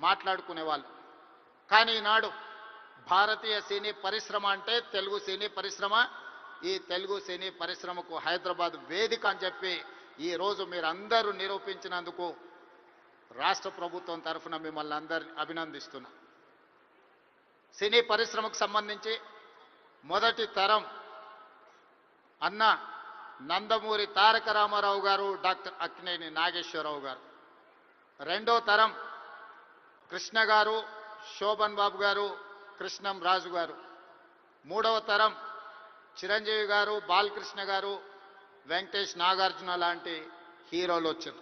మాట్లాడుకునేవాళ్ళు. కానీ ఈనాడు భారతీయ సినీ పరిశ్రమ అంటే తెలుగు సినీ పరిశ్రమ. ఈ తెలుగు సినీ పరిశ్రమకు హైదరాబాద్ వేదిక అని చెప్పి ఈరోజు మీరందరూ నిరూపించినందుకు రాష్ట్ర ప్రభుత్వం తరఫున మిమ్మల్ని అందరినీ అభినందిస్తున్నా. సినీ పరిశ్రమకు సంబంధించి మొదటి తరం అన్న నందమూరి తారక రామారావు గారు, డాక్టర్ అక్కినేని నాగేశ్వరరావు గారు. రెండో తరం కృష్ణ గారు, శోభన్ బాబు గారు, కృష్ణం రాజు గారు. మూడవ తరం చిరంజీవి గారు, బాలకృష్ణ గారు, వెంకటేష్, నాగార్జున లాంటి హీరోలు వచ్చారు.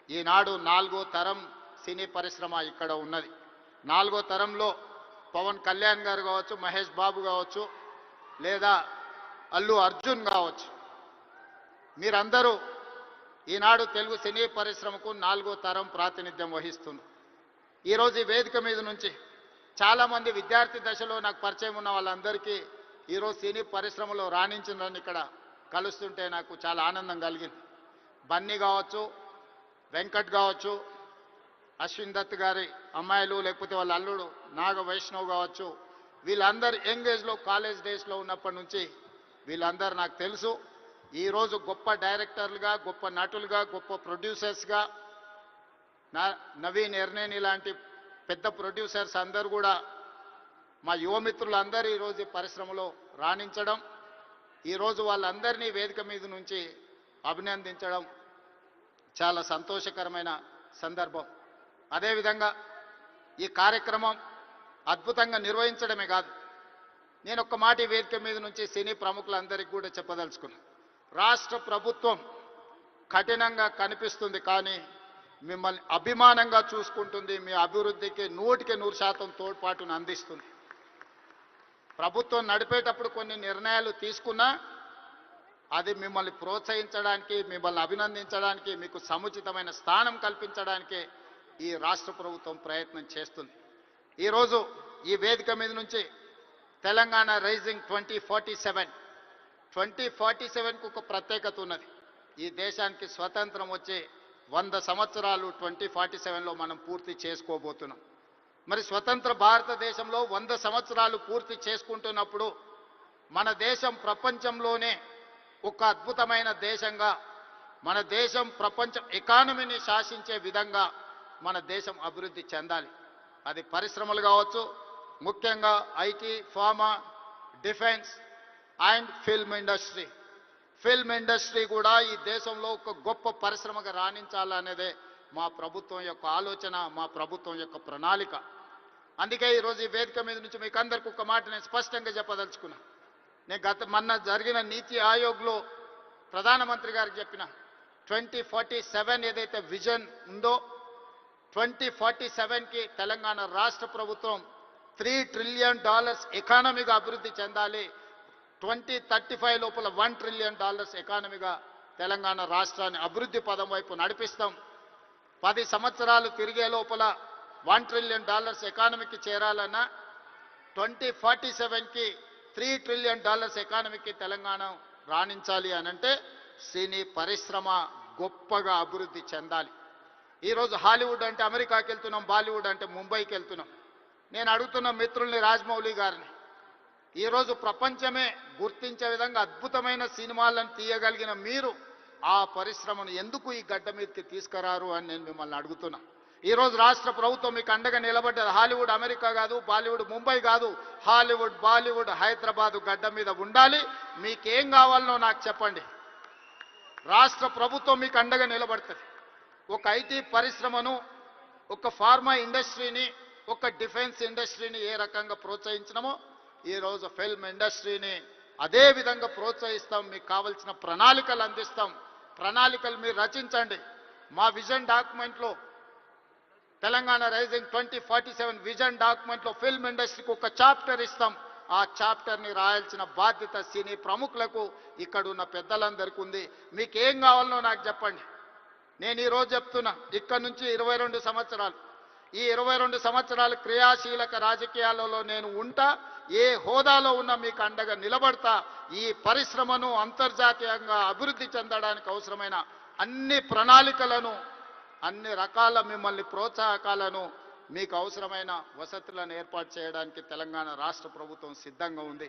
ఈనాడు నాలుగో తరం సినీ పరిశ్రమ ఇక్కడ ఉన్నది. నాలుగో తరంలో పవన్ కళ్యాణ్ గారు కావచ్చు, మహేష్ బాబు కావచ్చు, లేదా అల్లు అర్జున్ కావచ్చు. మీరందరూ ఈనాడు తెలుగు సినీ పరిశ్రమకు నాలుగో తరం ప్రాతినిధ్యం వహిస్తున్నారు. ఈరోజు ఈ వేదిక మీద నుంచి చాలామంది విద్యార్థి దశలో నాకు పరిచయం ఉన్న వాళ్ళందరికీ ఈరోజు సినీ పరిశ్రమలో రాణించిందని ఇక్కడ కలుస్తుంటే నాకు చాలా ఆనందం కలిగింది. బన్నీ కావచ్చు, వెంకట్ కావచ్చు, అశ్విన్ దత్ గారి అమ్మాయిలు, లేకపోతే వాళ్ళ అల్లుడు నాగ వైష్ణవ్ కావచ్చు, వీళ్ళందరూ యంగ్ ఏజ్లో కాలేజ్ డేస్లో ఉన్నప్పటి నుంచి వీళ్ళందరూ నాకు తెలుసు. ఈరోజు గొప్ప డైరెక్టర్లుగా, గొప్ప నటులుగా, గొప్ప ప్రొడ్యూసర్స్గా నవీన్ ఎర్నేని లాంటి పెద్ద ప్రొడ్యూసర్స్ అందరూ కూడా మా యువమిత్రులందరూ ఈరోజు ఈ పరిశ్రమలో రాణించడం, ఈరోజు వాళ్ళందరినీ వేదిక మీద నుంచి అభినందించడం చాలా సంతోషకరమైన సందర్భం. అదేవిధంగా ఈ కార్యక్రమం అద్భుతంగా నిర్వహించడమే కాదు, నేను ఒక్క మాట ఈ వేదిక మీద నుంచి సినీ ప్రముఖులందరికీ కూడా చెప్పదలుచుకున్నాను. రాష్ట్ర ప్రభుత్వం కఠినంగా కనిపిస్తుంది, కానీ మిమ్మల్ని అభిమానంగా చూసుకుంటుంది. మీ అభివృద్ధికి 100% తోడ్పాటును అందిస్తుంది. ప్రభుత్వం నడిపేటప్పుడు కొన్ని నిర్ణయాలు తీసుకున్నా అది మిమ్మల్ని ప్రోత్సహించడానికి, మిమ్మల్ని అభినందించడానికి, మీకు సముచితమైన స్థానం కల్పించడానికి ఈ రాష్ట్ర ప్రభుత్వం ప్రయత్నం చేస్తుంది. ఈరోజు ఈ వేదిక మీద నుంచి తెలంగాణ రైజింగ్ 2047కు ఒక ప్రత్యేకత ఉన్నది. ఈ దేశానికి స్వతంత్రం వచ్చే 100 సంవత్సరాలు 2047లో మనం పూర్తి చేసుకోబోతున్నాం. మరి స్వతంత్ర భారతదేశంలో 100 సంవత్సరాలు పూర్తి చేసుకుంటున్నప్పుడు మన దేశం ప్రపంచంలోనే ఒక అద్భుతమైన దేశంగా, మన దేశం ప్రపంచ ఎకానమీని శాసించే విధంగా మన దేశం అభివృద్ధి చెందాలి. అది పరిశ్రమలు కావచ్చు, ముఖ్యంగా IT, pharma, defence and film industry. Film industry కూడా ఈ దేశంలో ఒక గొప్ప పరిశ్రమగా రాణించాలనేదే మా ప్రభుత్వం యొక్క ఆలోచన, మా ప్రభుత్వం యొక్క ప్రణాళిక. అందుకే ఈరోజు ఈ వేదిక మీద నుంచి మీకు అందరికీ ఒక మాట నేను స్పష్టంగా చెప్పదలుచుకున్నా. నేను మొన్న జరిగిన నీతి ఆయోగ్లో ప్రధానమంత్రి గారికి చెప్పిన 2047 ఏదైతే విజన్ ఉందో 2047కి తెలంగాణ రాష్ట్ర ప్రభుత్వం $3 ట్రిలియన్ ఎకానమీగా అభివృద్ధి చెందాలి. 2035 లోపల $1 ట్రిలియన్ ఎకానమీగా తెలంగాణ రాష్ట్రాన్ని అభివృద్ధి పదం వైపు నడిపిస్తాం. 10 సంవత్సరాలు తిరిగే లోపల $1 ట్రిలియన్ ఎకానమీకి చేరాలన్నా 2047కి $3 ట్రిలియన్ ఎకానమీకి తెలంగాణ రాణించాలి అనంటే సినీ పరిశ్రమ గొప్పగా అభివృద్ధి చెందాలి. ఈరోజు హాలీవుడ్ అంటే అమెరికాకి వెళ్తున్నాం, బాలీవుడ్ అంటే ముంబైకి వెళ్తున్నాం. నేను అడుగుతున్న మిత్రుల్ని, రాజమౌళి గారిని, ఈరోజు ప్రపంచమే గుర్తించే విధంగా అద్భుతమైన సినిమాలను తీయగలిగిన మీరు ఆ పరిశ్రమను ఎందుకు ఈ గడ్డ మీదకి తీసుకురారు అని నేను మిమ్మల్ని అడుగుతున్నా. ఈరోజు రాష్ట్ర ప్రభుత్వం మీకు అండగా నిలబడ్డది. హాలీవుడ్ అమెరికా కాదు, బాలీవుడ్ ముంబై కాదు, హాలీవుడ్ బాలీవుడ్ హైదరాబాదు గడ్డ మీద ఉండాలి. మీకేం కావాలనో నాకు చెప్పండి, రాష్ట్ర ప్రభుత్వం మీకు అండగా నిలబడుతుంది. ఒక ఐటీ పరిశ్రమను, ఒక ఫార్మా ఇండస్ట్రీని, ఒక డిఫెన్స్ ఇండస్ట్రీని ఏ రకంగా ప్రోత్సహించినామో ఈరోజు ఫిల్మ్ ఇండస్ట్రీని అదే విధంగా ప్రోత్సహిస్తాం. మీకు కావాల్సిన ప్రణాళికలు అందిస్తాం. ప్రణాళికలు మీరు రచించండి. మా విజన్ డాక్యుమెంట్లో, తెలంగాణ రైజింగ్ 2047 విజన్ డాక్యుమెంట్లో ఫిల్మ్ ఇండస్ట్రీకి ఒక చాప్టర్ ఇస్తాం. ఆ చాప్టర్ని రాయాల్సిన బాధ్యత సినీ ప్రముఖులకు, ఇక్కడ ఉన్న పెద్దలందరికీ ఉంది. మీకు ఏం కావాలనో నాకు చెప్పండి. నేను ఈరోజు చెప్తున్నా, ఇక్కడ నుంచి 22 సంవత్సరాలు, ఈ 22 సంవత్సరాలు క్రియాశీలక రాజకీయాలలో నేను ఉంటా. ఏ హోదాలో ఉన్నా మీకు అండగా నిలబడతా. ఈ పరిశ్రమను అంతర్జాతీయంగా అభివృద్ధి చెందడానికి అవసరమైన అన్ని ప్రణాళికలను, అన్ని రకాల మిమ్మల్ని ప్రోత్సాహకాలను మీకు అవసరమైన వసతులను ఏర్పాటు చేయడానికి తెలంగాణ రాష్ట్ర ప్రభుత్వం సిద్ధంగా ఉంది.